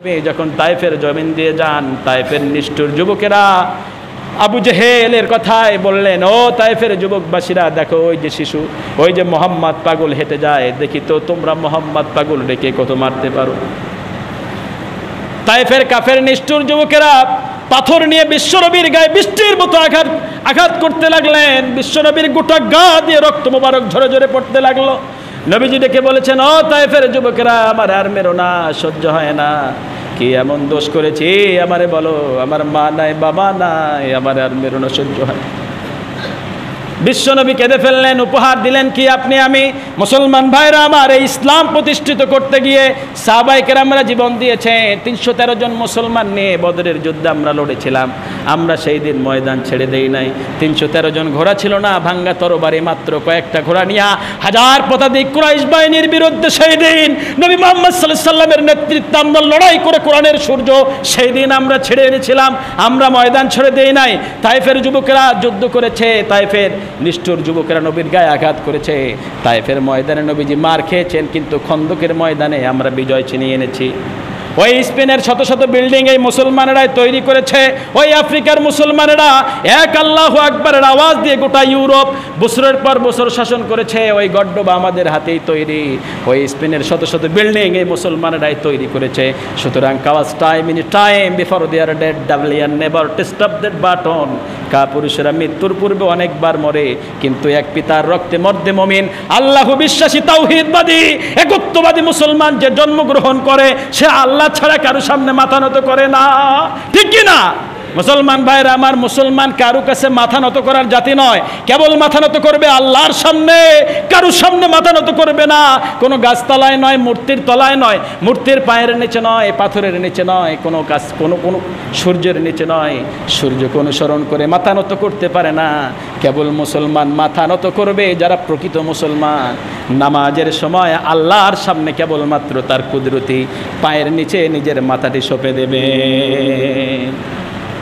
যখন তায়েফের জমিন দিয়ে যান, তায়েফের নিষ্ঠুর যুবকেরা আবু জেহেলের কথায় বললেন, ও তায়েফের যুবকবাসীরা, দেখো ওই যে শিশু, ওই যে মোহাম্মদ পাগল হেঁটে যায়, দেখি তো তোমরা মোহাম্মদ পাগল রেখে কত মারতে পারো। তায়েফের কাফের নিষ্ঠুর যুবকেরা পাথর নিয়ে বিশ্বনবীর গায়ে বৃষ্টির মতো আঘাত করতে লাগলেন। বিশ্বনবীর গোটা গা দিয়ে রক্ত মোবারক ঝরে ঝরে পড়তে লাগলো। নবীজি ডেকে বলেছেন, ও তায়েফের যুবকেরা, আমার আর মেরো না, সহ্য হয় না। কি এমন দোষ করেছি আমারে বলো, আমার মা নাই বাবা নাই, আমার আর মেরো না, সহ্য হয়। বিশ্বনবী কেঁদে ফেললেন, উপহার দিলেন কি আপনি আমি? মুসলমান ভাইরা আমার, এই ইসলাম প্রতিষ্ঠিত করতে গিয়ে সাহাবায়ে কেরামরা জীবন দিয়েছে। 313 জন মুসলমান নিয়ে বদরের যুদ্ধে আমরা লড়েছিলাম। আমরা সেই দিন ময়দান ছেড়ে দেই নাই। 313 জন ঘোড়া ছিল না, ভাঙ্গা তরবারি মাত্র কয়েকটা ঘোড়া নিয়ে হাজার পদাতিক কুরাইশ বাহিনীর বিরুদ্ধে সেই দিন নবী মুহাম্মদ সাল্লাল্লাহু আলাইহি সাল্লামের নেতৃত্বে আমরা লড়াই করে কোরআনের সূর্য সেই দিন আমরা ছেড়ে এনেছিলাম। আমরা ময়দান ছেড়ে দেই নাই। তায়েফের যুবকেরা যুদ্ধ করেছে, তায়েফের নিষ্ঠুর যুবকেরা নবীর গায়ে আঘাত করেছে। তায়েফের ময়দানে নবীজি মার খেয়েছেন, কিন্তু খন্দকের ময়দানে আমরা বিজয় ছিনিয়ে এনেছি। ওই স্পেনের শত শত বিল্ডিং এই মুসলমানেরাই তৈরি করেছে। ওই আফ্রিকার মুসলমানেরা এক আল্লাহু আকবারের আওয়াজ দিয়ে গোটা ইউরোপ বছরের পর বছর শাসন করেছে। ওই গড্ডবা আমাদের হাতেই তৈরি। ওই স্পেনের শত শত বিল্ডিং এই মুসলমানেরাই তৈরি করেছে। সুতরাং cowards time in time before they are dead ডাবলিয়ান never taste of death but once. পুরুষেরা মৃত্যুর পূর্বে অনেকবার মরে, কিন্তু এক পিতার রক্তে মর্দে মমিন আল্লাহু বিশ্বাসী তাওহীদবাদী একত্ববাদী মুসলমান যে জন্মগ্রহণ করে, সে আল্লাহ ছাড়া কারো সামনে মাথা নত করে না। ঠিক কি না মুসলমান ভাইরা আমার? মুসলমান কারো কাছে মাথা নত করার জাতি নয়। কেবল মাথা নত করবে আল্লাহর সামনে, কারোর সামনে মাথা নত করবে না। কোনো গাছতলায় নয়, মূর্তির তলায় নয়, মূর্তির পায়ের নিচে নয়, পাথরের নিচে নয়, কোনো গাছ কোনো সূর্যের নিচে নয়। সূর্যকে অনুসরণ করে মাথা নত করতে পারে না। কেবল মুসলমান মাথা নত করবে যারা প্রকৃত মুসলমান। নামাজের সময় আল্লাহর সামনে কেবলমাত্র তার কুদরতি পায়ের নিচে নিজের মাথাটি সঁপে দেবে।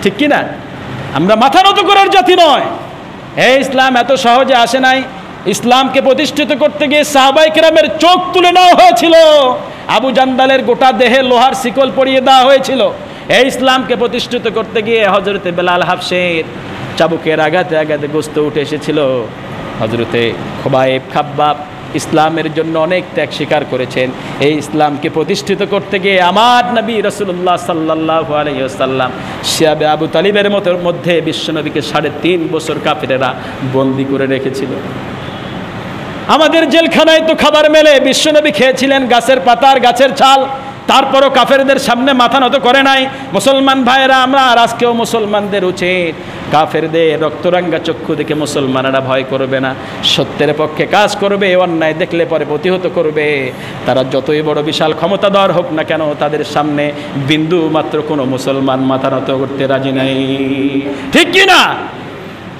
ঠিক কিনা? আমরা মাথা নত করার জাতি নয়। এই ইসলাম এত সহজে আসে নাই। ইসলামকে প্রতিষ্ঠিত করতে গিয়ে সাহাবায়ে কেরামের চোখ তুলে নেওয়া হয়েছিল। আবু জান্দালের গোটা দেহে লোহার শিকল পরিয়ে দেওয়া হয়েছিল। এই ইসলামকে প্রতিষ্ঠিত করতে গিয়ে হযরতে বেলাল হাবশীর চাবুকের আঘাতে আঘাতে গোস্ত উঠে এসেছিল। হযরতে খুবাইব খাব্বাব ইসলামের জন্য অনেক ত্যাগ স্বীকার করেছেন। এই ইসলামকে প্রতিষ্ঠিত করতে গিয়ে আমার নবী রাসূলুল্লাহ সাল্লাল্লাহু আলাইহি ওয়াসাল্লাম শিয়াবে আবু তালিবের মধ্যে বিশ্বনবীকে 3.5 বছর কাফেরেরা বন্দী করে রেখেছিল। আমাদের জেলখানায় তো খাবার মেলে, বিশ্বনবী খেয়েছিলেন গাছের পাতার গাছের ছাল, তারপরও কাফেরদের সামনে মাথা নত করে নাই। মুসলমান ভাইয়েরা আমরা আর আজকেও মুসলমানদের উচিত কাফেরদের রক্তরাঙ্গা চক্ষু দেখে মুসলমানেরা ভয় করবে না, সত্যের পক্ষে কাজ করবে, অন্যায় দেখলে পরে প্রতিহত করবে। তারা যতই বড় বিশাল ক্ষমতাধর হোক না কেন, তাদের সামনে বিন্দু মাত্র কোনো মুসলমান মাথা নত করতে রাজি নাই। ঠিক কি না?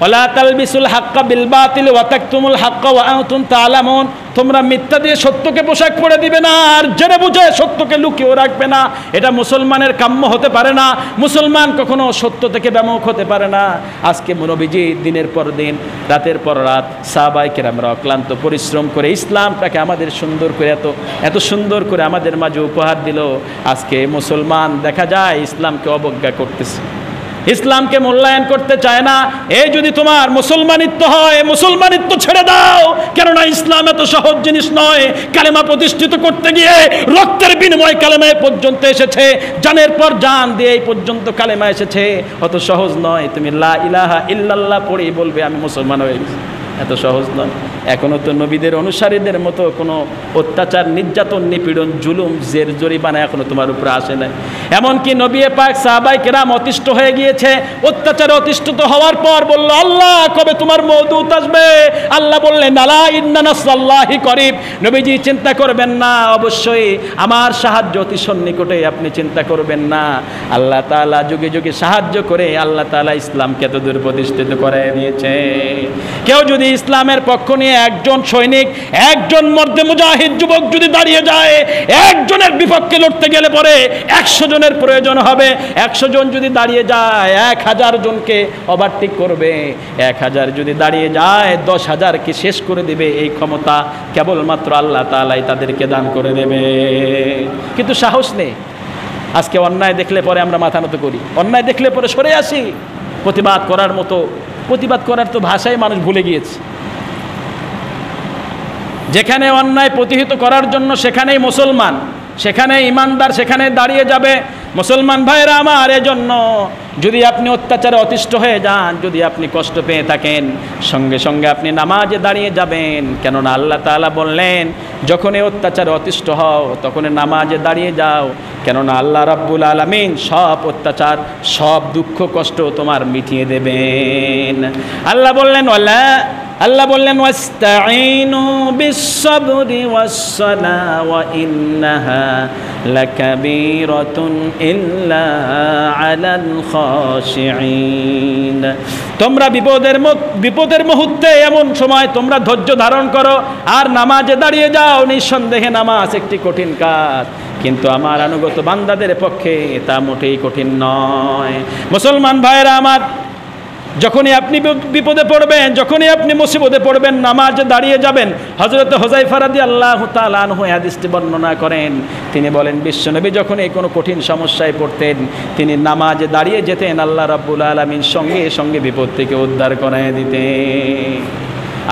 ওয়ালা তালবিসুল হাক্কা বিল বাতিল ওয়া তাকতুমুল হাক্কা ওয়া আনতুম তা'লামুন। তোমরা মিথ্যা দিয়ে সত্যকে পোশাক পরে দিবে না, আর জেনে বুঝে সত্যকে লুকিয়ে রাখবে না। এটা মুসলমানের কাম্য হতে পারে না। মুসলমান কখনো সত্য থেকে বিমুখ হতে পারে না। আজকে নবীজি দিনের পর দিন, রাতের পর রাত সাহাবায়ে কেরামরা অক্লান্ত পরিশ্রম করে ইসলামটাকে আমাদের সুন্দর করে এত সুন্দর করে আমাদের মাঝে উপহার দিল। আজকে মুসলমান দেখা যায় ইসলামকে অবজ্ঞা করতেছে, ইসলামকে মূল্যায়ন করতে চায় না। এই যদি তোমার মুসলমানিত্ব হয়, মুসলমানিত্ব ছেড়ে দাও, কেননা ইসলাম এত সহজ জিনিস নয়। কালেমা প্রতিষ্ঠিত করতে গিয়ে রক্তের বিনিময়ে কালেমায় পর্যন্ত এসেছে, জানের পর জান দিয়ে এই পর্যন্ত কালেমা এসেছে। অত সহজ নয় তুমি লা ইলাহা ইল্লাল্লাহ পড়েই বলবে আমি মুসলমান হয়ে গেছি, এত সহজ নয়। এখনও তো নবীদের অনুসারীদের মতো কোনো অত্যাচার, নির্যাতন, নিপীড়ন, জুলুম, জের জরিমানা এখনও তোমার উপরে আসে নাই। এমনকি নবী পাক সাহাবায়ে কেরাম অতিষ্ঠ হয়ে গিয়েছে। অত্যাচারে অতিষ্ঠ হওয়ার পর বলল, আল্লাহ কবে তোমার মওদুদ আসবে? আল্লাহ বললেন, আলা ইন্না নাসরাল্লাহি করিব। নবীজি চিন্তা করবেন না, অবশ্যই আমার সাহায্য অতি সন্নিকটে, আপনি চিন্তা করবেন না। আল্লাহ তাআলা যুগে যুগে সাহায্য করে আল্লাহ তাআলা ইসলামকে এত দূর প্রতিষ্ঠিত করে দিয়েছে। কেউ যদি ইসলামের পক্ষ নিয়ে একজন সৈনিক, একজন মর্দে মুজাহিদ যুবক যদি দাঁড়িয়ে যায়, একজনের বিপক্ষে লড়তে গেলে পরে 100 জনের প্রয়োজন হবে। 100 জন যদি দাঁড়িয়ে যায় 1000 জনকে ওভারটেক করবে। 1000 যদি দাঁড়িয়ে যায় 10,000কে শেষ করে দেবে। এই ক্ষমতা কেবলমাত্র আল্লাহ তাআলাই তাদেরকে দান করে দেবে। কিন্তু সাহস নেই। আজকে অন্যায় দেখলে পরে আমরা মাথা নত করি, অন্যায় দেখলে পরে সরে আসি। প্রতিবাদ করার মতো, প্রতিবাদ করার তো ভাষাই মানুষ ভুলে গিয়েছে। যেখানে অন্যায় প্রতিহত করার জন্য সেখানেই মুসলমান, সেখানে ইমানদার সেখানে দাঁড়িয়ে যাবে। মুসলমান ভাইরা আমার, এজন্য যদি আপনি অত্যাচারে অতিষ্ঠ হয়ে যান, যদি আপনি কষ্ট পেয়ে থাকেন, সঙ্গে সঙ্গে আপনি নামাজে দাঁড়িয়ে যাবেন। কেননা আল্লাহ তাআলা বললেন, যখনই অত্যাচারে অতিষ্ঠ হও তখনই নামাজে দাঁড়িয়ে যাও। কেননা আল্লাহ রাব্বুল আলামিন সব অত্যাচার, সব দুঃখ কষ্ট তোমার মিটিয়ে দেবেন। আল্লাহ বললেন ওয়াস্তাঈনু বিস-সাবরি ওয়াস-সালাহ ওয়া ইন্নাহা লাকাবীরাতুন ইল্লা আলাল খাশিঈন। তোমরা বিপদের মুহূর্তে এমন সময় তোমরা ধৈর্য ধারণ করো আর নামাজে দাঁড়িয়ে যাও। নিঃসন্দেহে নামাজ একটি কঠিন কাজ, কিন্তু আমার আনুগত বান্দাদের পক্ষে তা মোটেই কঠিন নয়। মুসলমান ভাইরা আমার, যখনই আপনি বিপদে পড়বেন, যখনই আপনি মুসিবতে পড়বেন, নামাজে দাঁড়িয়ে যাবেন। হযরত হুযায়ফা রাদিয়াল্লাহু তাআলা আনহু হাদিসটি বর্ণনা করেন। তিনি বলেন, বিশ্বনবী যখন এই কোনো কঠিন সমস্যায় পড়তেন, তিনি নামাজে দাঁড়িয়ে যেতেন। আল্লাহ রাব্বুল আলামিন সঙ্গে সঙ্গে বিপদ থেকে উদ্ধার করায় দিতেন।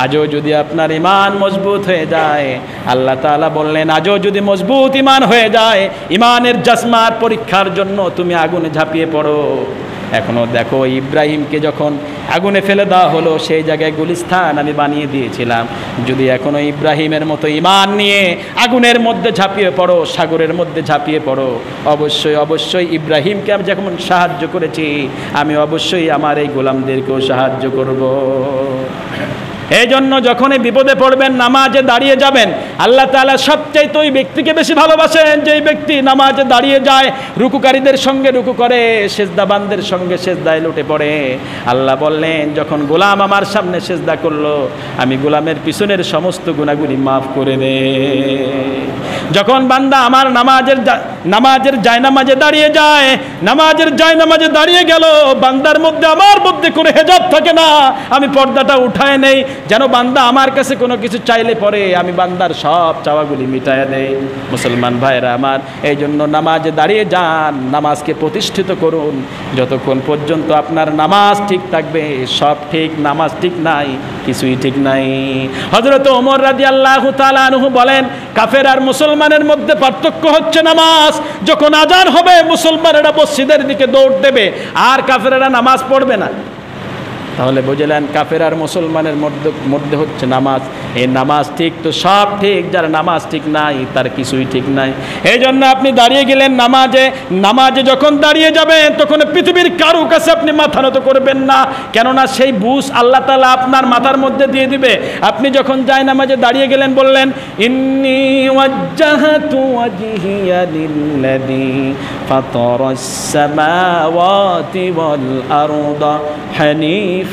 আজও যদি আপনার ঈমান মজবুত হয়ে যায়, আল্লাহ তাআলা বললেন, আজও যদি মজবুত ঈমান হয়ে যায়, ঈমানের জাসমার পরীক্ষার জন্য তুমি আগুনে ঝাঁপিয়ে পড়ো। এখনও দেখো, ইব্রাহিমকে যখন আগুনে ফেলে দেওয়া হলো, সেই জায়গায় গুলিস্তান আমি বানিয়ে দিয়েছিলাম। যদি এখনও ইব্রাহিমের মতো ঈমান নিয়ে আগুনের মধ্যে ঝাঁপিয়ে পড়ো, সাগরের মধ্যে ঝাঁপিয়ে পড়ো, অবশ্যই অবশ্যই ইব্রাহিমকে আমি যেমন সাহায্য করেছি, আমি অবশ্যই আমার এই গোলামদেরকেও সাহায্য করব। এই জন্য যখনই বিপদে পড়বেন, নামাজে দাঁড়িয়ে যাবেন। আল্লাহ তাআলা সবচাইতে ওই ব্যক্তিকে বেশি ভালোবাসেন যেই ব্যক্তি নামাজে দাঁড়িয়ে যায়, রুকুকারীদের সঙ্গে রুকু করে, সেজদাবানদের সঙ্গে সেজদায় লুটে পড়ে। আল্লাহ বললেন, যখন গোলাম আমার সামনে সেজদা করলো, আমি গোলামের পিছনের সমস্ত গুনাহগুলি মাফ করে দেই। যখন বান্দা আমার নামাজের জায়নামাজে দাঁড়িয়ে যায়, নামাজের জায়নামাজে দাঁড়িয়ে গেল, বান্দার মধ্যে আমার মধ্যে কোনো হেজাব থাকে না, আমি পর্দাটা উঠায় নেই, যেন বান্দা আমার কাছে কোনো কিছু চাইলে পরে আমি বান্দার সব চাওয়াগুলি মিটায় দেই। মুসলমান ভাইরা আমার, এই জন্য নামাজে দাঁড়িয়ে যান, নামাজকে প্রতিষ্ঠিত করুন। যতক্ষণ পর্যন্ত আপনার নামাজ ঠিক থাকবে, সব ঠিক, নামাজ ঠিক নাই, কিছুই ঠিক নাই। হযরত ওমর রাদিয়াল্লাহু তাআলা আনহু বলেন, কাফের আর মুসলমানের মধ্যে পার্থক্য হচ্ছে নামাজ। যখন আজান হবে, মুসলমানেরা মসজিদের দিকে দৌড় দেবে আর কাফেরেরা নামাজ পড়বে না। তাহলে বুঝলেন, কাফের আর মুসলমানের মধ্যে হচ্ছে নামাজ। এই নামাজ ঠিক তো সব ঠিক, যার নামাজ ঠিক নাই তার কিছুই ঠিক নাই। এই জন্য আপনি দাঁড়িয়ে গেলেন নামাজে যখন দাঁড়িয়ে যাবেন, তখন পৃথিবীর কারো কাছে আপনি মাথা নত করবেন না, কেননা সেই বুঝ আল্লাহ তাআলা আপনার মাথার মধ্যে দিয়ে দিবে। আপনি যখন নামাজে দাঁড়িয়ে গেলেন, বললেন, ইন্নী ওয়াজ্জাহতু ওয়াজহিয়া লিল্লাযী ফাতারাস সামাওয়াতি ওয়াল আরদা হানিফ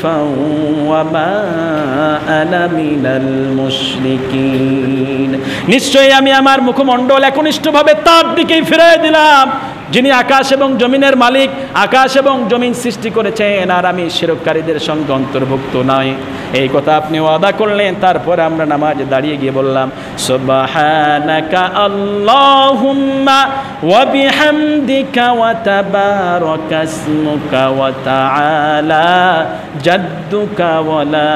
নিশ্চয়ই আমি আমার মুখমণ্ডল একনিষ্ঠভাবে তার দিকেই ফিরিয়ে দিলাম, যিনি আকাশ এবং জমিনের মালিক, আকাশ এবং জমিন সৃষ্টি করেছেন, আর আমি শিরককারীদের সঙ্গে অন্তর্ভুক্ত নয়। এই কথা আপনি ওয়াদা করলেন। তারপরে আমরা নামাজে দাঁড়িয়ে গিয়ে বললাম, সুবহানাকা আল্লাহুম্মা ওয়া বিহামদিকা ওয়া তাবারাকা ইসমুকা ওয়া তাআলা জাদ্দুকা ওয়া লা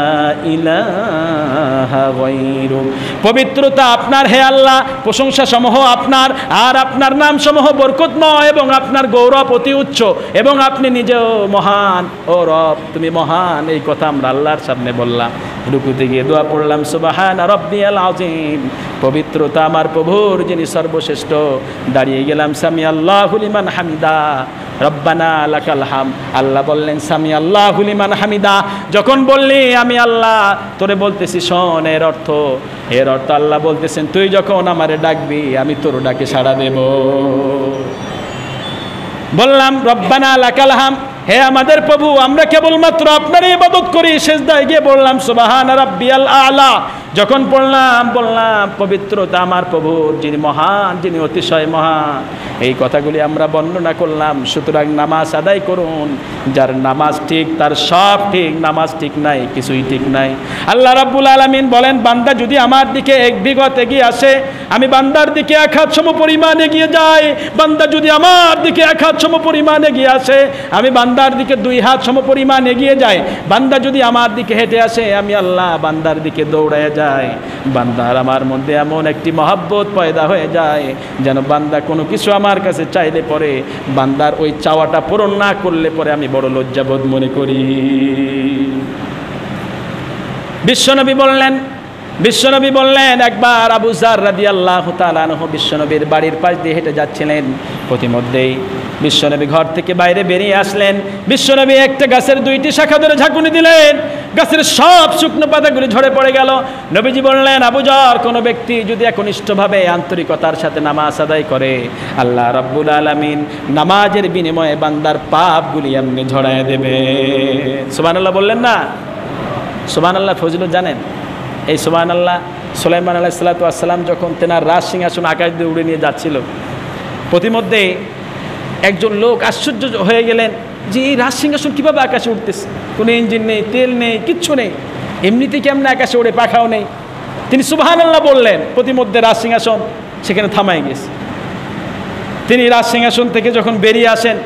ইলাহা গায়রুক। পবিত্রতা আপনার হে আল্লাহ, প্রশংসা সমূহ আপনার, আর আপনার নাম সমূহ বরকতময় এবং আপনার গৌরব অতি উচ্চ, এবং আপনি নিজেও মহান। ও রব, তুমি মহান। এই কথা আমরা আল্লাহর সামনে বললাম। রুকুতে গিয়ে দোয়া পড়লাম, সুবহানা রাব্বিয়াল আযীম, পবিত্রতা আমার প্রভুর যিনি সর্বশ্রেষ্ঠ। দাঁড়িয়ে গেলাম, সামি আল্লাহু লিমান হামিদা, রব্বানা লাকাল হাম। আল্লাহ বললেন, সামি আল্লাহু লিমান হামিদা। যখন বললি আমি আল্লাহ তোরে বলতেছি শোন, এর অর্থ আল্লাহ বলতেছেন, তুই যখন আমারে ডাকবি আমি তোর ডাকে সাড়া দেব। বললাম, রব্বানা লাকাল হাম, হে আমাদের প্রভু, আমরা কেবলমাত্র আপনারই ইবাদত করি। সেজদায় গিয়ে বললাম, সুবহানা রাব্বিয়াল আ'লা। যখন বললাম পবিত্রতা আমার প্রভুর, যিনি মহান, যিনি অতিশয় মহান। এই কথাগুলি আমরা বর্ণনা করলাম। সুতরাং নামাজ আদায় করুন, যার নামাজ ঠিক তার সব ঠিক, নামাজ ঠিক নাই কিছুই ঠিক নাই। আল্লাহ রাব্বুল আলামিন বলেন, বান্দা যদি আমার দিকে এক বিঘত এগিয়ে আসে, আমি বান্দার দিকে এক হাত সম পরিমাণ এগিয়ে যাই, বান্দা যদি আমার দিকে এক হাত সম পরিমাণ এগিয়ে আসে আমি বান্দার দিকে 2 হাত সম পরিমাণ এগিয়ে যাই, বান্দা যদি আমার দিকে হেঁটে আসে আমি আল্লাহ বান্দার দিকে দৌড়ায় যাই। বান্দার আমার মধ্যে এমন একটি মহব্বত পয়দা হয়ে যায় যেন বান্দা কোনো কিছু আমার কাছে চাইলে পরে বান্দার ওই চাওয়াটা পূরণ না করলে পরে আমি বড় লজ্জাবোধ মনে করি। বিশ্বনবী বললেন একবার আবু যার রাদিয়াল্লাহু তাআলা আনহু বিশ্বনবীর বাড়ির পাশ দিয়ে হেঁটে যাচ্ছিলেন, প্রতিমধ্যেই বিশ্বনবী ঘর থেকে বাইরে বেরিয়ে আসলেন। বিশ্বনবী একটা গাছের 2টি শাখা ধরে ঝাঁকুনি দিলেন, গাছের সব শুকনো পাতাগুলি ঝরে পড়ে গেল। নবীজি বললেন, আবু যার, কোনো ব্যক্তি যদি একনিষ্ঠভাবে আন্তরিকতার সাথে নামাজ আদায় করে আল্লাহ রাব্বুল আলামিন নামাজের বিনিময়ে বান্দার পাপগুলি এমনি ঝরায় দেবে। সুবহানাল্লাহ বললেন না? সুবহানাল্লাহ ফজিলত জানেন? এই সুবহানাল্লাহ সুলাইমান আলাইহিস সালাতু ওয়াস সালাম যখন তেনার রাজ সিংহাসন আকাশ দিয়ে উড়ে নিয়ে যাচ্ছিল, প্রতিমধ্যে একজন লোক আশ্চর্য হয়ে গেলেন যে এই রাজ সিংহাসন কীভাবে আকাশে উঠতেছে, কোনো ইঞ্জিন নেই, তেল নেই, কিচ্ছু নেই, এমনিতে কেমন আকাশে ওড়ে, পাখাও নেই। তিনি সুবহানাল্লাহ বললেন, প্রতিমধ্যে রাজ সিংহাসন সেখানে থামাই গেছে। তিনি রাজ সিংহাসন থেকে যখন বেরিয়ে আসেন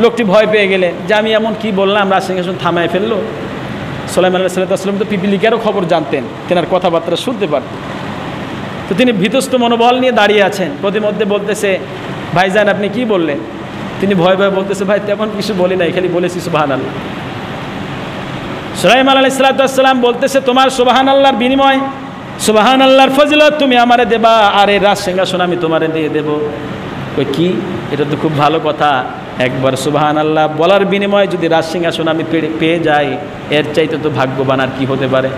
লোকটি ভয় পেয়ে গেলেন যে আমি এমন কি বললাম রাজ সিংহাসন থামায় ফেললো। সুলাইমান আলাইহিস সালাম তো পিপিলিকারও খবর জানতেন, তেনার কথাবার্তা শুনতে পারতেন। তো তিনি ভীতস্ত মনোবল নিয়ে দাঁড়িয়ে আছেন, প্রতিমধ্যে বলতেছে, ভাইজান আপনি কি বললেন? তিনি ভয় ভয় বলতেছে, ভাই তেমন কিছু বলি নাই, খালি বলেছি সুবহানাল্লাহ। সুলাইমান আলাইহিস সালাম বলতেছে, তোমার সুবহানাল্লাহর বিনিময়, সুবহানাল্লাহর ফজিলত তুমি আমারে দেবা, আর এই রাজ সিংহাসন আমি তোমারে দিয়ে দেব। ওই কি, এটা তো খুব ভালো কথা, একবার সুবহানাল্লাহ বলার বিনিময়ে যদি রাজ সিংহাসন আমি পেয়ে যাই এর চাইতে তো ভাগ্যবান আর কি হতে পারে।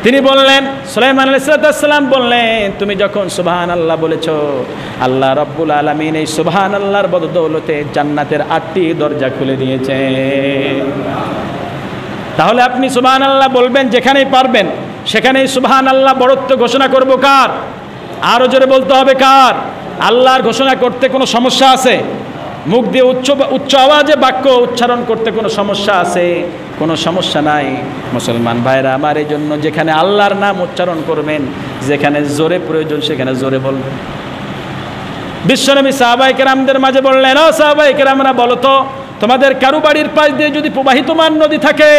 তিনি বললেন, সুলাইমান আলাইহিস সালাম বললেন, তুমি যখন সুবহানাল্লাহ বলেছ আল্লাহ রাব্বুল আলামিন এই সুবহানাল্লাহর বদৌলতে জান্নাতের 8টি দরজা খুলে দিয়েছে। তাহলে আপনি সুবহানাল্লাহ বলবেন যেখানেই পারবেন সেখানেই সুবহানাল্লাহ বড়ত্ব ঘোষণা করব কার? আরও জোরে বলতে হবে কার? আল্লাহর ঘোষণা করতে কোনো সমস্যা আছে? মুখ দিয়ে উচ্চ আওয়াজে বাক্য উচ্চারণ করতে কোনো সমস্যা আছে? কোনো সমস্যা নাই। মুসলমান ভাইরা আমার, এই জন্য যেখানে আল্লাহর নাম উচ্চারণ করবেন, যেখানে জোরে প্রয়োজন সেখানে জোরে বলবেন। বিশ্বনবী সাহাবায়ে কেরামদের মাঝে বললেন, ও সাহাবায়ে কেরামরা, বলো তো তোমাদের কারো বাড়ির পাশ দিয়ে যদি প্রবাহিতমান নদী থাকে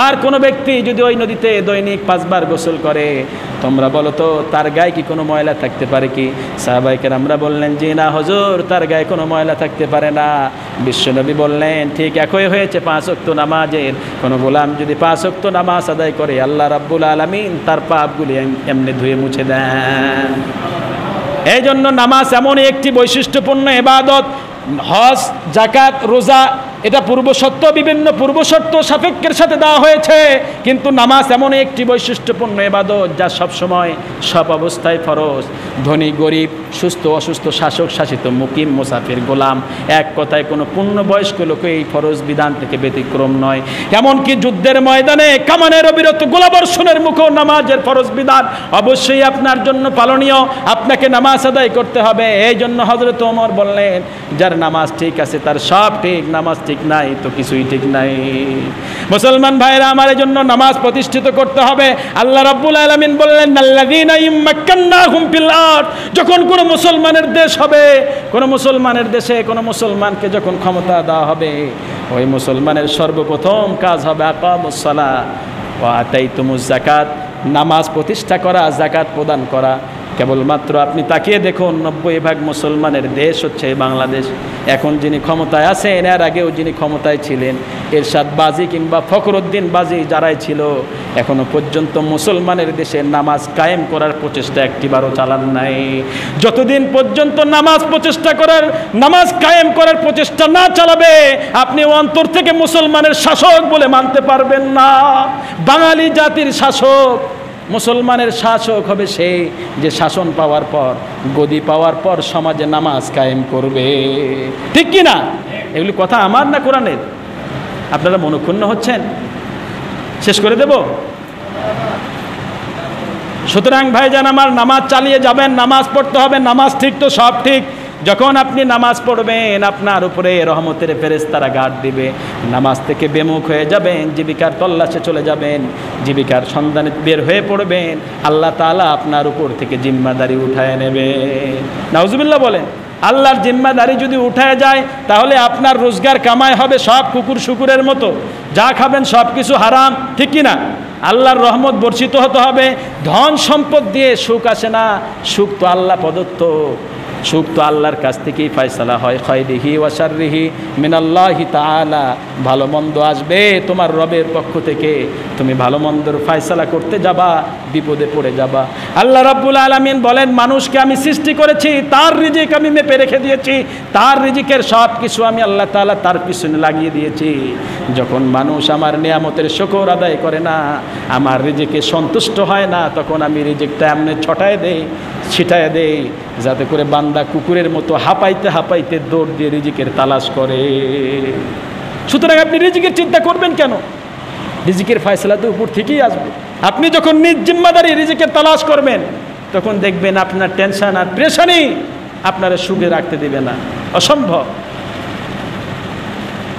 আর কোনো ব্যক্তি যদি ওই নদীতে দৈনিক 5 বার গোসল করে, তোমরা বলো তো তার গায়ে কি কোনো ময়লা থাকতে পারে কি? সাহাবায়ে কেরামরা বললেন, জি না হুজুর, তার গায়ে কোনো ময়লা থাকতে পারে না। বিশ্বনবী বললেন, ঠিক একই হয়েছে 5 ওয়াক্ত নামাজের। কোনো গোলাম যদি 5 ওয়াক্ত নামাজ আদায় করে আল্লাহ রাব্বুল আলামিন তার পাপগুলি এমনি ধুয়ে মুছে দেন। এই জন্য নামাজ এমনই একটি বৈশিষ্ট্যপূর্ণ ইবাদত। হজ, জাকাত, রোজা এটা বিভিন্ন পূর্বশর্ত সাপেক্ষের সাথে দেওয়া হয়েছে, কিন্তু নামাজ এমন একটি বৈশিষ্ট্যপূর্ণ ইবাদত যা সবসময় সব অবস্থায় ফরজ। ধনী গরিব, সুস্থ অসুস্থ, শাসক শাসিত, মুকিম মুসাফির, গোলাম, এক কথায় কোনো পূর্ণবয়স্ক লোক এই ফরজ বিধান থেকে ব্যতিক্রম নয়। এমনকি যুদ্ধের ময়দানে কামানের অবিরত গোলাবর্ষণের মুখেও নামাজের ফরজ বিধান অবশ্যই আপনার জন্য পালনীয়, আপনাকে নামাজ আদায় করতে হবে। এই জন্য হযরত ওমর বললেন, যার নামাজ ঠিক আছে তার সব ঠিক, নামাজ ঠিক নাই তো কিছুই ঠিক নাই। মুসলমান ভাইরা আমার, এই জন্য নামাজ প্রতিষ্ঠিত করতে হবে। আল্লাহ রাব্বুল আলামিন বললেন, আল্লাযীনা ইম্মাক্কান্নাহুম ফিল আরদ, যখন কোনো মুসলমানের দেশ হবে, কোনো মুসলমানের দেশে কোনো মুসলমানকে যখন ক্ষমতা দেওয়া হবে, ওই মুসলমানের সর্বপ্রথম কাজ হবে আকামুস সালাহ ওয়া আতাইতুমুজ যাকাত, নামাজ প্রতিষ্ঠা করা, যাকাত প্রদান করা। কেবলমাত্র আপনি তাকিয়ে দেখুন, 90% মুসলমানের দেশ হচ্ছে বাংলাদেশ। এখন যিনি ক্ষমতায় আছেন, এর আগেও যিনি ক্ষমতায় ছিলেন, এরশাদ বাজি কিংবা ফখরুদ্দিন বাজি যারাই ছিল, এখনো পর্যন্ত মুসলমানের দেশে নামাজ কায়েম করার প্রচেষ্টা একটিবারও চালান নাই। যতদিন পর্যন্ত নামাজ কায়েম করার প্রচেষ্টা না চালাবে, আপনি অন্তর থেকে মুসলমানের শাসক বলে মানতে পারবেন না। বাঙালি জাতির শাসক, মুসলমানের শাসক হবে সে যে শাসন পাওয়ার পর, গদি পাওয়ার পর সমাজে নামাজ কায়েম করবে। ঠিক কি না? এগুলি কথা আমার না কোরআনের? আপনারা মনক্ষুণ্ণ হচ্ছেন? শেষ করে দেব। সুতরাং ভাইজান আমার, নামাজ চালিয়ে যাবেন, নামাজ পড়তে হবে। নামাজ ঠিক তো সব ঠিক, যখন আপনি নামাজ পড়বেন আপনার উপরে রহমতের ফেরেশতারা গার্ড দিবে, নামাজ থেকে বেমুখ হয়ে যাবেন, জীবিকার তল্লাশে চলে যাবেন, জীবিকার সন্ধানে বের হয়ে পড়বেন, আল্লাহ তাআলা আপনার উপর থেকে জিম্মাদারি উঠায় নেবে। নাউজুবিল্লাহ বলেন। আল্লাহর জিম্মাদারি যদি উঠায় যায় তাহলে আপনার রোজগার কামাই হবে সব কুকুর শুকুরের মতো, যা খাবেন সব কিছু হারাম, ঠিক কি না? আল্লাহর রহমত বর্ষিত হতে হবে। ধন সম্পদ দিয়ে সুখ আসে না, সুখ তো আল্লাহ প্রদত্ত, সুখ তো আল্লাহর কাছ থেকেই ফয়সালা হয়। খায়রিহি ওয়া শাররিহি মিনাল্লাহি তাআলা। ভালো মন্দ আসবে তোমার রবের পক্ষ থেকে, তুমি ভালো মন্দর ফয়সালা করতে যাবা, বিপদে পড়ে যাবা। আল্লাহ রাব্বুল আলামিন বলেন, মানুষকে আমি সৃষ্টি করেছি, তার রিজিক আমি মেপে রেখে দিয়েছি, তার রিজিকের সব কিছু আমি আল্লাহ তাআলা তার পিছনে লাগিয়ে দিয়েছি। যখন মানুষ আমার নিয়ামতের শুকর আদায় করে না, আমার রিজিকে সন্তুষ্ট হয় না, তখন আমি রিজিকটা এমনি ছটায় দেই, ছিটায় দেই, যাতে করে বান্দা কুকুরের মতো হাঁপাইতে হাঁপাইতে দৌড় দিয়ে রিজিকের তালাশ করে। সুতরাং আপনি রিজিকের চিন্তা করবেন কেন? রিজিকের ফয়সালা তো উপর থেকেই আসবে। আপনি যখন নিজ জিম্মাদারি রিজিকের তালাশ করবেন, তখন দেখবেন আপনার টেনশন আর প্রেশানি আপনারা সুখে রাখতে দেবে না, অসম্ভব।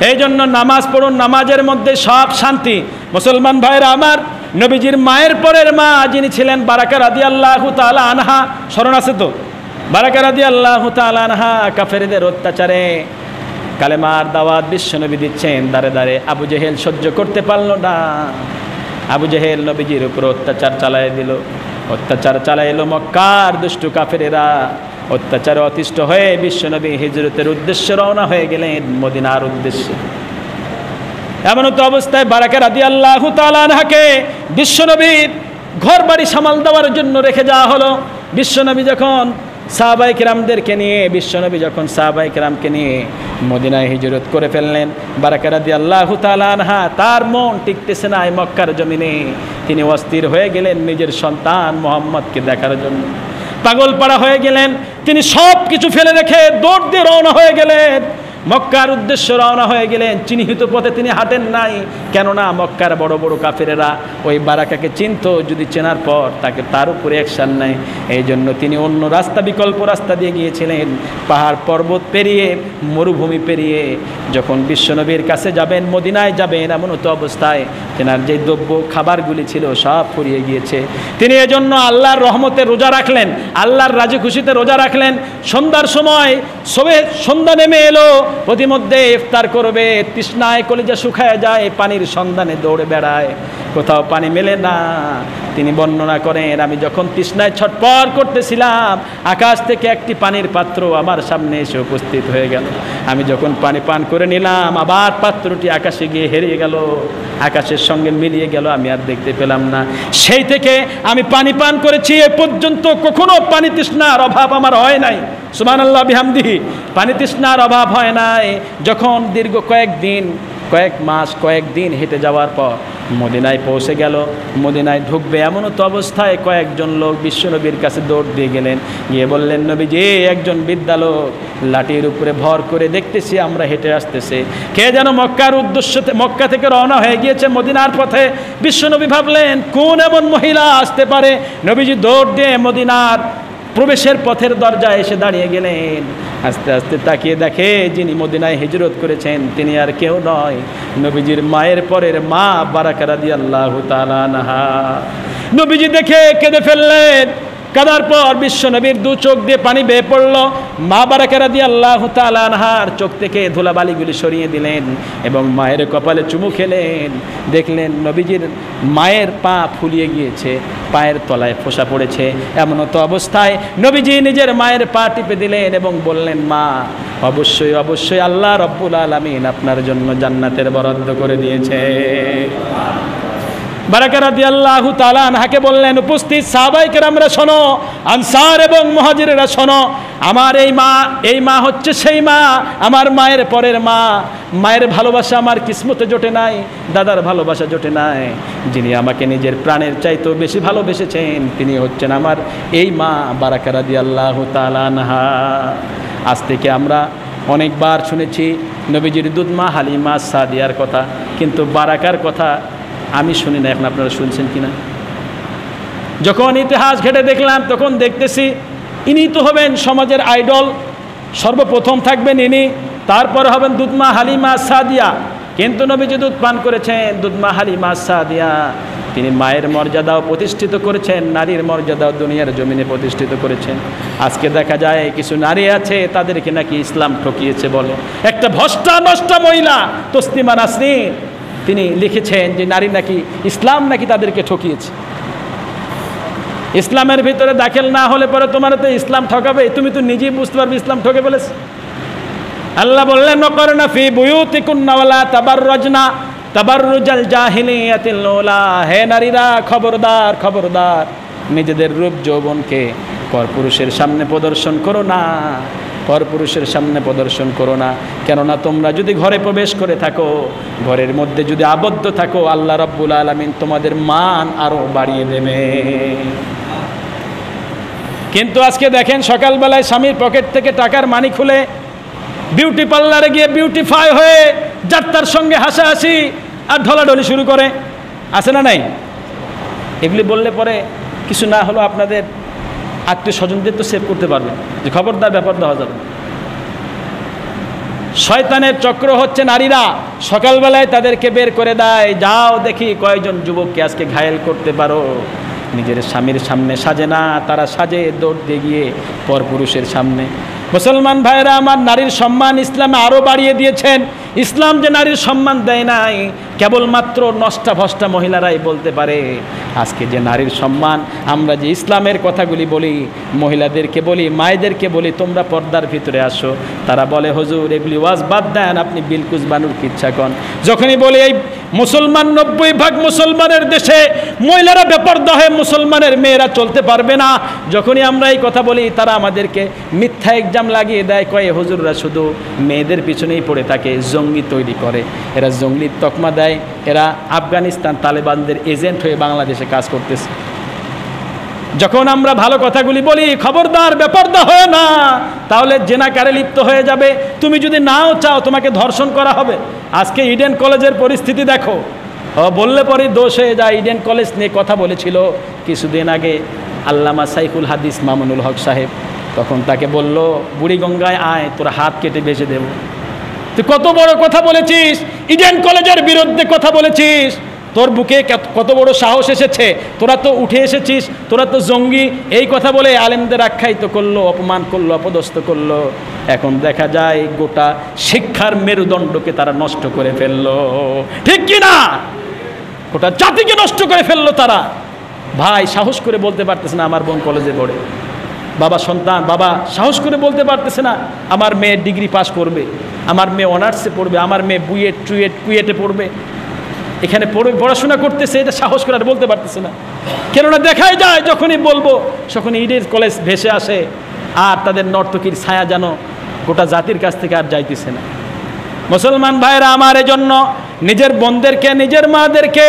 এই জন্য নামাজ পড়ুন, নামাজের মধ্যে সব শান্তি। মুসলমান ভাইরা আমার, নবীজির মায়ের পরের মা যিনি ছিলেন বারাকা রাদিয়াল্লাহু তাআলা আনহা, স্মরণ আছে তো? বারাকা রাদিয়াল্লাহু তাআলা আনহা কাফেরদের অত্যাচারে কালেমার দাওয়াত বিশ্বনবী দিচ্ছেন দাঁড়ে দাঁড়ে। আবু জেহেল সহ্য করতে পারল না, আবু জেহেল নবীজির উপর অত্যাচার চালায় দিল। অত্যাচার চালাইলো মক্কার দুষ্টু কাফেরেরা। অত্যাচারে অতিষ্ঠ হয়ে বিশ্বনবী হিজরতের উদ্দেশ্যে রওনা হয়ে গেলেন মদিনার উদ্দেশ্যে। এমন তো অবস্থায় বারাকা রাদিয়াল্লাহু তাআলা আনহাকে বিশ্বনবীর ঘর বাড়ি সামাল দেওয়ার জন্য রেখে যাওয়া হলো। বিশ্বনবী যখন সাহাবায়ে কেরামদেরকে নিয়ে মদিনায় হিজরত করে ফেললেন, বারাকা রাদিয়াল্লাহু তাআলা আনহা তার মন টিকতেছে না এই মক্কার জমিনে। তিনি অস্থির হয়ে গেলেন নিজের সন্তান মুহাম্মদকে দেখার জন্য, পাগল পাড়া হয়ে গেলেন। তিনি সব কিছু ফেলে রেখে দৌড় দিয়ে রওনা হয়ে গেলেন, মক্কার উদ্দেশ্যে রওনা হয়ে গেলেন। চিহ্নিত পথে তিনি হাঁটেন নাই, কেননা মক্কার বড় বড় কাফেরেরা ওই বারাকাকে চিনত, যদি চেনার পর তাকে তার উপরে অ্যাকশন নেয়। এই জন্য তিনি অন্য রাস্তা, বিকল্প রাস্তা দিয়ে গিয়েছিলেন। পাহাড় পর্বত পেরিয়ে, মরুভূমি পেরিয়ে যখন বিশ্বনবীর কাছে যাবেন, মদিনায় যাবেন, এমন তো অবস্থায় তেনার যে দ্রব্য খাবারগুলি ছিল সব ফুরিয়ে গিয়েছে। তিনি এজন্য আল্লাহর রহমতে রোজা রাখলেন, আল্লাহর রাজি খুশিতে রোজা রাখলেন। সন্ধ্যার সময় সন্ধ্যা নেমে এলো, প্রতিমধ্যে ইফতার করবে, তৃষ্ণায় কলিজা শুকায় যায়, পানির সন্ধানে দৌড়ে বেড়ায়, কোথাও পানি মেলে না। তিনি বর্ণনা করেন, আমি যখন তৃষ্ণায় ছটফট করতেছিলাম, আকাশ থেকে একটি পানির পাত্র আমার সামনে এসে উপস্থিত হয়ে গেল। আমি যখন পানি পান করে নিলাম, আবার পাত্রটি আকাশে গিয়ে হারিয়ে গেল, আকাশের সঙ্গে মিলিয়ে গেল, আমি আর দেখতে পেলাম না। সেই থেকে আমি পানি পান করেছি, এ পর্যন্ত কখনো পানি তৃষ্ণার অভাব আমার হয় নাই। সুবহানাল্লাহ বিহামদিহি। পানি তৃষ্ণার অভাব হয় নাই। যখন দীর্ঘ কয়েক মাস কয়েকদিন হেঁটে যাওয়ার পর মদিনায় পৌঁছে গেল, মদিনায় ঢুকবে এমন তো অবস্থায় কয়েকজন লোক বিশ্বনবীর কাছে দৌড় দিয়ে গেলেন, গিয়ে বললেন, নবীজি একজন বিদ্যালোক লাঠির উপরে ভর করে দেখতেছি আমরা হেঁটে আসতেছে, কে যেন মক্কা থেকে রওনা হয়ে গিয়েছে মদিনার পথে। বিশ্বনবী ভাবলেন কোন এমন মহিলা আসতে পারে। নবীজি দৌড় দিয়ে মদিনার প্রবেশের পথের দরজায় এসে দাঁড়িয়ে গেলেন। আস্তে আস্তে তাকিয়ে দেখে যিনি মদিনায় হিজরত করেছেন তিনি আর কেউ নয়, নবীজির মায়ের পরের মা বারাকা রাদিয়াল্লাহু তাআলা আনহা। নবীজি দেখে কেঁদে ফেললেন। কাদার পর বিশ্বনবীর দু চোখ দিয়ে পানি বেয়ে পড়ল। মা বারাকা রাদিয়াল্লাহু তাআলা আনহার চোখ থেকে ধুলাবালিগুলি সরিয়ে দিলেন এবং মায়ের কপালে চুমু খেলেন। দেখলেন নবীজির মায়ের পা ফুলিয়ে গিয়েছে, পায়ের তলায় ফোঁসা পড়েছে। এমন তো অবস্থায় নবীজি নিজের মায়ের পা টিপে দিলেন এবং বললেন, মা অবশ্যই অবশ্যই আল্লাহ রব্বুল আলামিন আপনার জন্য জান্নাতের বরাদ্দ করে দিয়েছে। বারাকা রাদিয়াল্লাহু তাআলা আনহাকে বললেন, উপস্থিত সাহাবায়ে কেরামরা শোনো, আনসার এবং মুহাজিরেরা শোনো, আমার এই মা হচ্ছে সেই মা, আমার মায়ের পরের মা। মায়ের ভালোবাসা আমার কিসমতে জোটে নাই, দাদার ভালোবাসা জোটে নাই। যিনি আমাকে নিজের প্রাণের চাইতেও বেশি ভালোবেসেছেন তিনি হচ্ছেন আমার এই মা বারাকা রাদিয়াল্লাহু তাআলা আনহা। আজ থেকে আমরা অনেকবার শুনেছি নবীজির দুধমা হালিমা সাদিয়ার কথা, কিন্তু বারাকার কথা আমি শুনি না। এখন আপনারা শুনছেন কিনা? যখন ইতিহাস ঘেটে দেখলাম তখন দেখতেছি ইনি তো হবেন সমাজের আইডল, সর্বপ্রথম থাকবেন ইনি, তারপরে হবেন দুধমা হালিমা সাদিয়া। কিন্তু নবীজি দুধ পান করেছেন দুধমা হালিমা সাদিয়া, তিনি মায়ের মর্যাদাও প্রতিষ্ঠিত করেছেন, নারীর মর্যাদাও দুনিয়ার জমিনে প্রতিষ্ঠিত করেছেন। আজকে দেখা যায় কিছু নারী আছে তাদেরকে নাকি ইসলাম ঠকিয়েছে বলে। একটা ভ্রষ্টা নষ্টা মহিলা তসলিমা নাসরিন তিনি লিখেছেন যে নারী নাকি ইসলাম নাকি তাদেরকে ঠকিয়েছে। ইসলামের ভিতরে দাখিল না হলে পরে তোমার তো ইসলাম ঠকাবে, তুমি তো নিজেই বুঝতে পারবে ইসলাম ঠকে ফেলেছে। আল্লাহ বললেন ওয়াকারনা ফি বুয়ুতিকুন্না ওয়ালা তাবাররাজনা তাবাররুজাল জাহিলিয়াতিল উলা, হে নারীরা খবরদার খবরদার, নিজেদের রূপ যৌবনকে পরপুরুষের সামনে প্রদর্শন করো না, পরপুরুষের সামনে প্রদর্শন করো না। কেননা তোমরা যদি ঘরে প্রবেশ করে থাকো, ঘরের মধ্যে যদি আবদ্ধ থাকো, আল্লাহ রাব্বুল আলামিন তোমাদের মান আরো বাড়িয়ে দেবে। কিন্তু আজকে দেখেন সকালবেলায় স্বামীর পকেট থেকে টাকার মানি খুলে বিউটি পার্লারে গিয়ে বিউটিফাই হয়ে যাত্রার সঙ্গে হাসাহাসি আর ঢলাঢলি শুরু করে, আছে না নাই? এগুলি বললে পরে কিছু না হলো আপনাদের আত্মীয় স্বজনদের তো সেভ করতে পারবেন যে খবরদার ব্যাপার দেওয়া যাবে। শয়তানের চক্র হচ্ছে নারীরা সকালবেলায় তাদেরকে বের করে দেয়, যাও দেখি কয়েকজন যুবককে আজকে ঘায়েল করতে পারো। নিজের স্বামীর সামনে সাজে না, তারা সাজে দৌড় দিয়ে গিয়ে পরপুরুষের সামনে। মুসলমান ভাইরা আমার, নারীর সম্মান ইসলামে আরও বাড়িয়ে দিয়েছেন। ইসলাম যে নারীর সম্মান দেয় নাই, কেবলমাত্র নষ্টা ভষ্টা মহিলারাই বলতে পারে। আজকে যে নারীর সম্মান, আমরা যে ইসলামের কথাগুলি বলি, মহিলাদেরকে বলি, মায়েদেরকে বলি তোমরা পর্দার ভিতরে আসো, তারা বলে হুজুর এগুলি ওয়াজ বাদ দেন, আপনি বিলকুস বানুর কিচ্ছা কন। যখনই বলি এই মুসলমান 90% মুসলমানের দেশে মহিলারা বেপর্দা হয়ে মুসলমানের মেয়েরা চলতে পারবে না, যখনই আমরা এই কথা বলি তারা আমাদেরকে মিথ্যা এক্সাম লাগিয়ে দেয়, কয়ে হুজুররা শুধু মেয়েদের পিছনেই পড়ে থাকে, জঙ্গি তৈরি করে, এরা জঙ্গলির তকমা দেয়, এরা আফগানিস্তান তালেবানদের এজেন্ট হয়ে বাংলাদেশে কাজ করতেছে। যখন আমরা ভালো কথাগুলি বলি খবরদার বেপর্দা হয় না, তাহলে জেনাকারে লিপ্ত হয়ে যাবে, তুমি যদি নাও চাও তোমাকে ধর্ষণ করা হবে। আজকে ইডেন কলেজের পরিস্থিতি দেখো, বললে পরে দোষ হয়ে যায়। ইডেন কলেজ নিয়ে কথা বলেছিল কিছুদিন আগে আল্লামা সাইফুল হাদিস মামুনুল হক সাহেব, তখন তাকে বলল বুড়িগঙ্গায় আয়, তোর হাত কেটে বেঁচে দেব। তুই কত বড় কথা বলেছিস, ইডেন কলেজের বিরুদ্ধে কথা বলেছিস, তোর বুকে কত বড় সাহস এসেছে, তোরা তো উঠে এসেছিস, তোরা তো জঙ্গি, এই কথা বলে আলেমদের আখ্যায়িত করলো, অপমান করলো, অপদস্থ করলো। এখন দেখা যায় গোটা শিক্ষার মেরুদণ্ডকে তারা নষ্ট করে ফেললো, ঠিক কি না? গোটা জাতিকে নষ্ট করে ফেললো তারা। ভাই সাহস করে বলতে পারতেছে না আমার বোন কলেজে পড়ে, বাবা সন্তান বাবা সাহস করে বলতে পারতেছে না আমার মেয়ে ডিগ্রি পাস করবে, আমার মেয়ে অনার্সে পড়বে, আমার মেয়ে বুয়েট টুয়েট কুয়েটে পড়বে, এখানে পড়াশোনা করতেছে, এটা সাহস করে আর বলতে পারতেছে না। কেননা দেখাই যায় যখনই বলবো তখনই ইডেন কলেজ ভেসে আসে, আর তাদের নর্তকীর ছায়া যেন গোটা জাতির কাছ থেকে আর যাইতেছে না। মুসলমান ভাইরা আমার, এজন্য নিজের বোনদেরকে, নিজের মাদেরকে,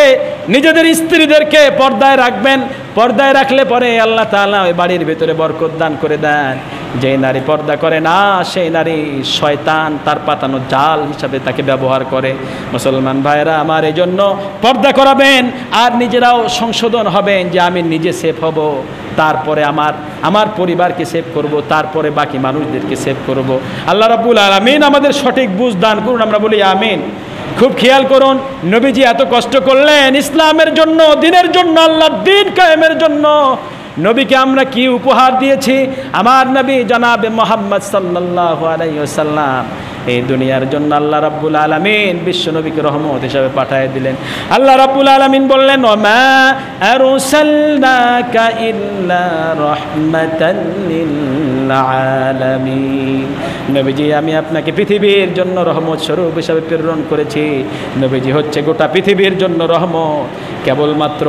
নিজেদের স্ত্রীদেরকে পর্দায় রাখবেন। পর্দায় রাখলে পরে আল্লাহ তাআলা ওই বাড়ির ভিতরে বরকত দান করে দেন। যে নারী পর্দা করে না সেই নারী শয়তান তার পাতানো জাল হিসাবে তাকে ব্যবহার করে। মুসলমান ভাইরা আমার, এই জন্য পর্দা করাবেন আর নিজেরাও সংশোধন হবেন যে আমি নিজে সেফ হব, তারপরে আমার পরিবারকে সেভ করব, তারপরে বাকি মানুষদেরকে সেভ করব। আল্লাহ রাব্বুল আলামিন আমাদের সঠিক বুঝ দান করুন, আমরা বলি আমিন। খুব খেয়াল করুন, নবীজি এত কষ্ট করলেন ইসলামের জন্য, দিনের জন্য, আল্লাহর দ্বীন কায়েমের জন্য। নবীকে আমরা কি উপহার দিয়েছি? আমার নবী জনাবে মুহাম্মদ সাল্লাল্লাহু আলাইহি ওয়াসাল্লাম এই দুনিয়ার জন্য আল্লাহ রাব্বুল আলামিন বিশ্ব নবীকে রহমত হিসেবে পাঠিয়ে দিলেন। আল্লাহ রাব্বুল আলামিন বললেন ওমা আরসালনাকা ইল্লা রাহমাতাল লিল আলামিন। নবীজি আমি আপনাকে পৃথিবীর জন্য রহমত স্বরূপ হিসেবে প্রেরণ করেছি। নবীজি হচ্ছে গোটা পৃথিবীর জন্য রহমত, কেবলমাত্র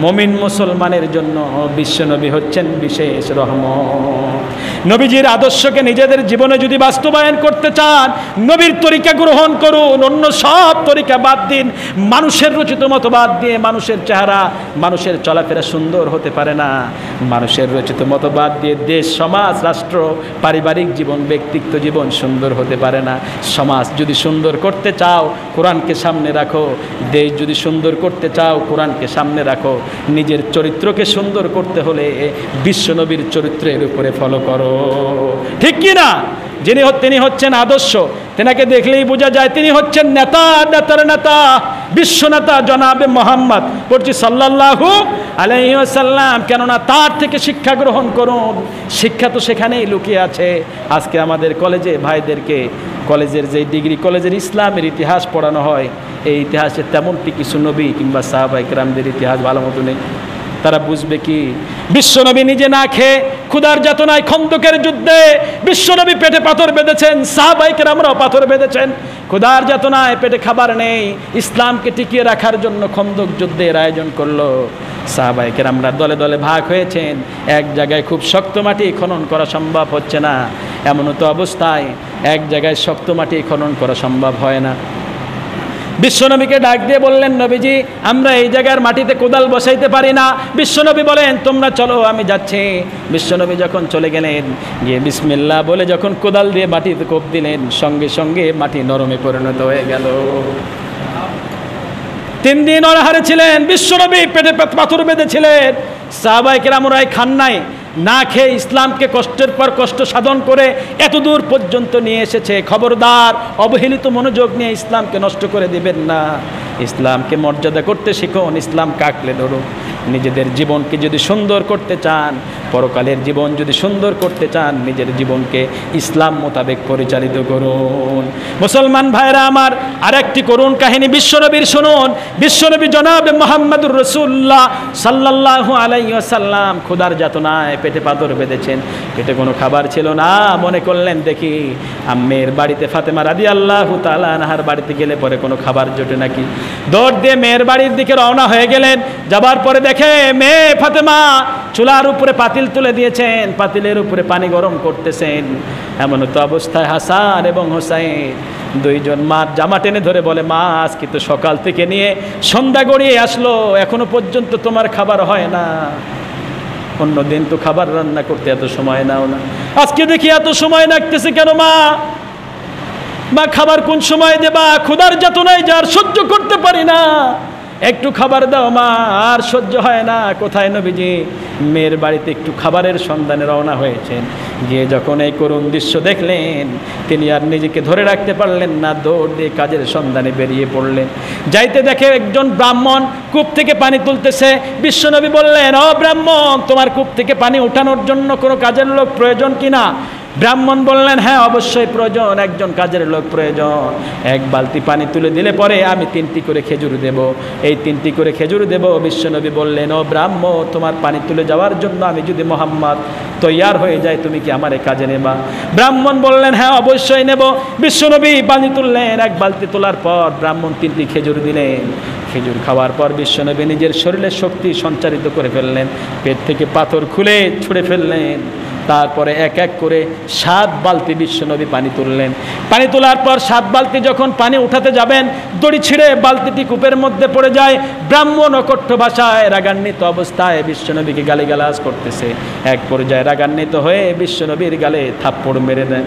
মুমিন মুসলমানের জন্য বিশ্ব নবী হচ্ছেন বিশেষ রহমত। নবীজির আদর্শকে নিজেদের জীবনে যদি বাস্তবায়ন করতে চান, নবীর তরিকা গ্রহণ করুন, অন্য সব তরিকা বাদ দিন। মানুষের রচিত মতবাদ দিয়ে মানুষের চেহারা, মানুষের চলাফেরা সুন্দর হতে পারে না। মানুষের রচিত মতবাদ দিয়ে দেশ, সমাজ, রাষ্ট্র, পারিবারিক জীবন, ব্যক্তিগত জীবন সুন্দর হতে পারে না। সমাজ যদি সুন্দর করতে চাও কোরআনকে সামনে রাখো, দেশ যদি সুন্দর করতে চাও কোরআনকে সামনে রাখো, নিজের চরিত্রকে সুন্দর করতে হলে বিশ্বনবীর চরিত্রের উপরে ফলো করো, ঠিক কি না? তিনি হচ্ছেন আদর্শ, তেনাকে দেখলেই বোঝা যায় তিনি হচ্ছেন নেতা, নেতার নেতা, বিশ্ব নেতা জনাবে মোহাম্মদ পড়ছি সাল্লাল্লাহু আলাইহি ওয়াসাল্লাম। কেননা তার থেকে শিক্ষা গ্রহণ করুন, শিক্ষা তো সেখানেই লুকিয়ে আছে। আজকে আমাদের কলেজে ভাইদেরকে কলেজের যে ডিগ্রি কলেজের ইসলামের ইতিহাস পড়ানো হয়, এই ইতিহাসে তেমনটি কিছু নবী কিংবা সাহাবায়ে কেরামদের ইতিহাস ভালো মতো নেই। তারা বুঝবে কি? বিশ্বনবী নিজে না খেয়ে ক্ষুধার যাতনায় খন্দকের যুদ্ধে বিশ্বনবী পেটে পাথর বেঁধেছেন, সাহাবায়ে কেরামরাও পাথর বেঁধেছেন। ক্ষুধার যাতনায় পেটে খাবার নেই, ইসলামকে টিকিয়ে রাখার জন্য খন্দক যুদ্ধের আয়োজন করলো। সাহাবায়ে কেরামরা দলে দলে ভাগ হয়েছেন। এক জায়গায় খুব শক্ত মাটি খনন করা সম্ভব হচ্ছে না, এমন তো অবস্থায় এক জায়গায় শক্ত মাটি খনন করা সম্ভব হয় না। বিশ্বনবীকে ডাক দিয়ে বললেন, নবীজি আমরা এই জায়গার মাটিতে কোদাল বসাইতে পারি না। বিশ্বনবী বলেন, তোমরা চলো আমি যাচ্ছি। বিশ্বনবী যখন চলে গেলেন, গিয়ে বিসমিল্লাহ বলে যখন কোদাল দিয়ে মাটিতে কোপ দিলেন, সঙ্গে সঙ্গে মাটি নরমে পরিণত হয়ে গেল। 3 দিন অনাহারে ছিলেন বিশ্বনবী, পেটে পাথর বেঁধেছিলেন। সাহাবায়ে কেরামরাই খান নাই, না খেয়ে ইসলামকে কষ্টের পর কষ্ট সাধন করে এত দূর পর্যন্ত নিয়ে এসেছে। খবরদার, অবহেলিত মনোযোগ নিয়ে ইসলামকে নষ্ট করে দিবেন না। ইসলামকে মর্যাদা করতে শিখুন, ইসলাম কাকলে ধরুন। নিজেদের জীবনকে যদি সুন্দর করতে চান, পরকালের জীবন যদি সুন্দর করতে চান, নিজের জীবনকে ইসলাম মোতাবেক পরিচালিত করুন। মুসলমান ভাইরা আমার, আরেকটি করুণ কাহিনী বিশ্বনবীর শুনুন। বিশ্বনবী জনাবে মুহাম্মদুর রাসূলুল্লাহ সাল্লাল্লাহু আলাইহি ওয়াসাল্লাম ক্ষুধার যাতনায় পেটে পাথর বেঁধেছেন, পেটে কোনো খাবার ছিল না। মনে করলেন দেখি আম্মের বাড়িতে ফাতেমা রাদিয়াল্লাহু তাআলা আনহার বাড়িতে গেলে পরে কোনো খাবার জোটে নাকি। দৌড় দিয়ে মেয়ের বাড়ির দিকে রওনা হয়ে গেলেন। যাবার পরে দেখে মেয়ে ফাতেমা চুলার উপরে পাতিল তুলে দিয়েছেন, পাতিলের উপরে পানি গরম করতেছেন। এমন তো অবস্থায় হাসান এবং হোসাইন দুইজন মার জামা টেনে ধরে বলে, মা আজকে তো সকাল থেকে নিয়ে সন্ধ্যা গড়িয়ে আসলো, এখনো পর্যন্ত তোমার খাবার হয় না। অন্য দিন তো খাবার রান্না করতে এত সময় নাও না, আজকে দেখি এত সময় লাগতেছে কেন মা? মা খাবার কোন সময় দেবা? ক্ষুধার যাতনায় যার সহ্য করতে পারি না, একটু খাবার দাও মা, আর সহ্য হয় না। কোথায় নবীজি মেয়ের বাড়িতে একটু খাবারের সন্ধানে রওনা হয়েছেন। গিয়ে যখন এই করুণ দৃশ্য দেখলেন, তিনি আর নিজেকে ধরে রাখতে পারলেন না, দৌড় দিয়ে কাজের সন্ধানে বেরিয়ে পড়লেন। যাইতে দেখে একজন ব্রাহ্মণ কূপ থেকে পানি তুলতেছে। বিশ্বনবী বললেন, ও ব্রাহ্মণ, তোমার কূপ থেকে পানি ওঠানোর জন্য কোনো কাজের লোক প্রয়োজন কিনা? ব্রাহ্মণ বললেন, হ্যাঁ অবশ্যই প্রয়োজন, একজন কাজের লোক প্রয়োজন। 1 বালতি পানি তুলে দিলে পরে আমি 3টি করে খেজুর দেব, এই 3টি করে খেজুর দেব। বিশ্বনবী বললেন, ও ব্রাহ্মণ, তোমার পানি তুলে যাওয়ার জন্য আমি যদি মোহাম্মদ তৈয়ার হয়ে যাই, তুমি কি আমার এই কাজে নেবা? ব্রাহ্মণ বললেন, হ্যাঁ অবশ্যই নেব। বিশ্বনবী পানি তুললেন। 1 বালতি তোলার পর ব্রাহ্মণ 3টি খেজুর দিলেন। খেজুর খাওয়ার পর বিশ্বনবী নিজের শরীরের শক্তি সঞ্চারিত করে ফেললেন, পেট থেকে পাথর খুলে ছুঁড়ে ফেললেন। তারপরে এক এক করে 7 বালতি বিশ্বনবী পানি তুললেন। পানি তোলার পর 7 বালতি যখন পানি উঠাতে যাবেন, দড়ি ছিঁড়ে বালতিটি কূপের মধ্যে পড়ে যায়। ব্রাহ্মণ অকথ্য ভাষায় রাগান্বিত অবস্থায় বিশ্বনবীকে গালিগালাজ করতেছে। এক পর্যায়ে রাগান্বিত হয়ে বিশ্বনবীর গালে থাপ্পড় মেরে দেন,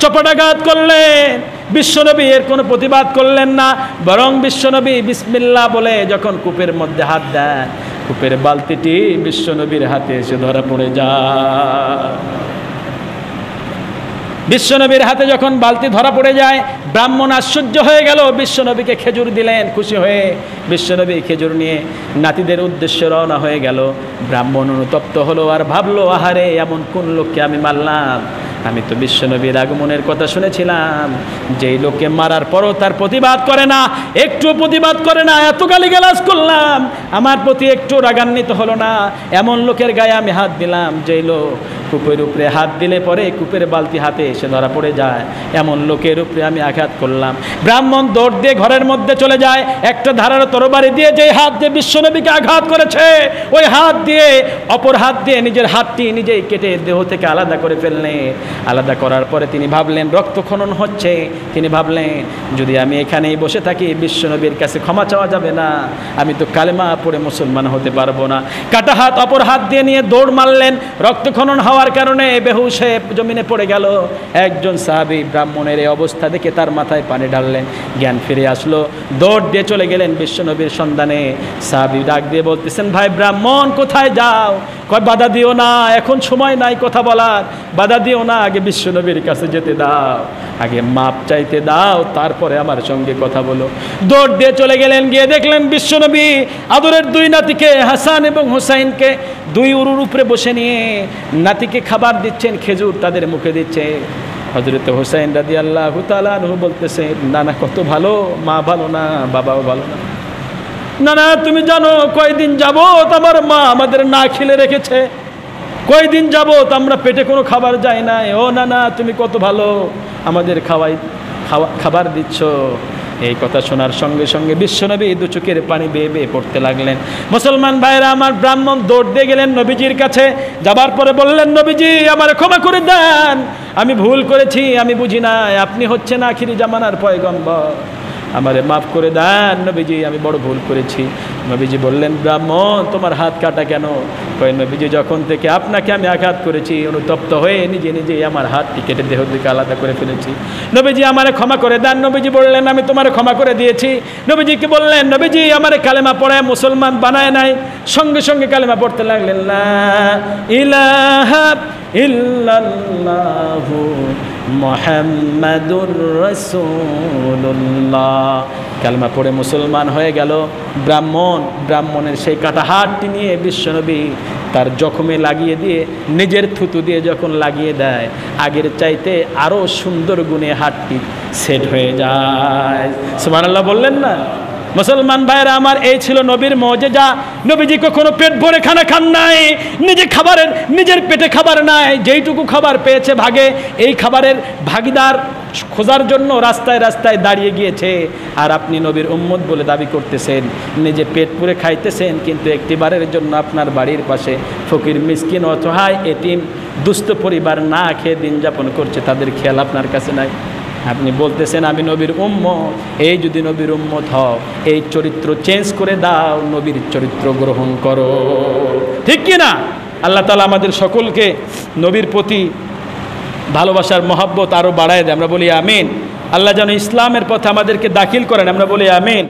চপটাঘাত করলেন। বিশ্বনবী এর কোনো প্রতিবাদ করলেন না, বরং বিশ্বনবী বিসমিল্লাহ বলে যখন কূপের মধ্যে হাত দেন, কূপের বালতিটি বিশ্বনবীর হাতে এসে ধরা পড়ে যায়। বিশ্বনবীর হাতে যখন বালতি ধরা পড়ে যায়, ব্রাহ্মণ আশ্চর্য হয়ে গেল। বিশ্বনবীকে খেজুর দিলেন খুশি হয়ে। বিশ্বনবী খেজুর নিয়ে নাতিদের উদ্দেশ্যে রওনা হয়ে গেল। ব্রাহ্মণ অনুতপ্ত হলো আর ভাবলো, আহারে এমন কোন লোককে আমি মারলাম? আমি তো বিশ্বনবীর আগমনের কথা শুনেছিলাম, যেই লোককে মারার পরও তার প্রতিবাদ করে না, একটু প্রতিবাদ করে না, এত গালিগালাজ করলাম, আমার প্রতি একটু রাগান্বিত হলো না, এমন লোকের গায়ে আমি হাত দিলাম, যেই লোক কূপের উপরে হাত দিলে পরে কূপের বালতি হাতে এসে ধরা পড়ে যায়, এমন লোকের উপরে আমি আঘাত করলাম। ব্রাহ্মণ দৌড় দিয়ে ঘরের মধ্যে চলে যায়। একটা ধারালো তরবারি দিয়ে যে হাত দিয়ে বিশ্বনবীকে আঘাত করেছে, ওই হাত দিয়ে অপর হাত দিয়ে নিজের হাতটি নিজেই কেটে দেহ থেকে আলাদা করে ফেললেন। আলাদা করার পরে তিনি ভাবলেন রক্তক্ষরণ হচ্ছে, তিনি ভাবলেন যদি আমি এখানেই বসে থাকি বিশ্বনবীর কাছে ক্ষমা চাওয়া যাবে না, আমি তো কালেমা পড়ে মুসলমান হতে পারবো না। কাটা হাত অপর হাত দিয়ে নিয়ে দৌড় মারলেন। রক্তক্ষরণ হওয়ার কারণে বেহুশ হয়ে জমিনে পড়ে গেল। একজন সাহাবী ব্রাহ্মণের এই অবস্থা দেখে তার মাথায় পানি ঢাললেন, জ্ঞান ফিরে আসলো, দৌড় দিয়ে চলে গেলেন বিশ্বনবীর সন্ধানে। সাহাবী ডাক দিয়ে বলতেছেন, ভাই ব্রাহ্মণ কোথায় যাও? কয় বাধা দিও না, এখন সময় নাই কথা বলার, বাধা দিও না, আগে বিশ্বনবীর কাছে যেতে দাও, আগে মাপ চাইতে দাও, তারপরে আমার সঙ্গে কথা বলো। দৌড় দিয়ে চলে গেলেন, গিয়ে দেখলেন বিশ্বনবী আদরের দুই নাতিকে হাসান এবং হুসাইনকে দুই উরুর উপরে বসে নিয়ে নাতিকে খাবার দিচ্ছেন, খেজুর তাদের মুখে দিচ্ছে। হযরত হুসাইন রাদিয়াল্লাহু তাআলা আনহু বলতেছে, নানা কত ভালো, মা ভালো না, বাবাও ভালো না। নানা তুমি জানো কয়দিন যাবত আমার মা আমাদের না খেলে রেখেছে, কয়দিন যাবত আমরা পেটে কোনো খাবার যায় না। ও নানা তুমি কত ভালো, আমাদের খাবার দিচ্ছ। এই কথা শোনার সঙ্গে সঙ্গে বিশ্বনবী দু চোখের পানি বেয়ে বেয়ে পড়তে লাগলেন। মুসলমান ভাইরা আমার, ব্রাহ্মণ দৌড় দিয়ে গেলেন নবীজির কাছে, যাবার পরে বললেন, নবীজি আমার ক্ষমা করে দেন, আমি ভুল করেছি, আমি বুঝি না, আপনি হচ্ছেন আখিরি জামানার পয়গম্বর, আমারে মাফ করে দেন নবীজি, আমি বড় ভুল করেছি। নবীজি বললেন, ব্রাহ্মণ তোমার হাত কাটা কেন? কয় নবীজি যখন থেকে আপনাকে আমি আঘাত করেছি, অনুতপ্ত হয়ে নিজে নিজেই আমার হাতটি কেটে দেহ থেকে আলাদা করে ফেলেছি, নবীজি আমারে ক্ষমা করে দেন। নবীজি বললেন, আমি তোমারে ক্ষমা করে দিয়েছি। নবীজিকে বললেন, নবীজি আমারে কালেমা পড়ায় মুসলমান বানায় নাই। সঙ্গে সঙ্গে কালেমা পড়তে লাগলেন, লা ইলাহা ইল্লাল্লাহু মুহাম্মাদুর রাসূলুল্লাহ। কালেমা পড়ে মুসলমান হয়ে গেল ব্রাহ্মণের সেই কাটা হাতটি নিয়ে বিশ্বনবী তার জখমে লাগিয়ে দিয়ে নিজের থুতু দিয়ে যখন লাগিয়ে দেয়, আগের চাইতে আরও সুন্দর গুণে হাতটি সেট হয়ে যায়। সুবহানাল্লাহ বললেন না? মুসলমান ভাইরা আমার, এই ছিল নবীর মুজিজা। নবীজি কখনো পেট ভরে খানা খান নাই, নিজের পেটে খাবার নাই, যেইটুকু খাবার পেয়েছে ভাগে, এই খাবারের ভাগিদার খোঁজার জন্য রাস্তায় রাস্তায় দাঁড়িয়ে গিয়েছে। আর আপনি নবীর উম্মত বলে দাবি করতেছেন, নিজে পেট পুরে খাইতেছেন, কিন্তু একটিবারের জন্য আপনার বাড়ির পাশে ফকির মিসকিন অসহায় এতিম দুস্থ পরিবার না খেয়ে দিন যাপন করছে, তাদের খেয়াল আপনার কাছে নাই। আপনি বলতেছেন আমি নবীর উম্মত। এই যদি নবীর উম্মত হও, এই চরিত্র চেঞ্জ করে দাও, নবীর চরিত্র গ্রহণ করো, ঠিক কি না? আল্লাহ তাআলা আমাদের সকলকে নবীর প্রতি ভালোবাসার মহব্বত আরও বাড়ায় দেয়। আমরা বলি আমিন। আল্লাহ যেন ইসলামের পথে আমাদেরকে দাখিল করেন, আমরা বলি আমিন।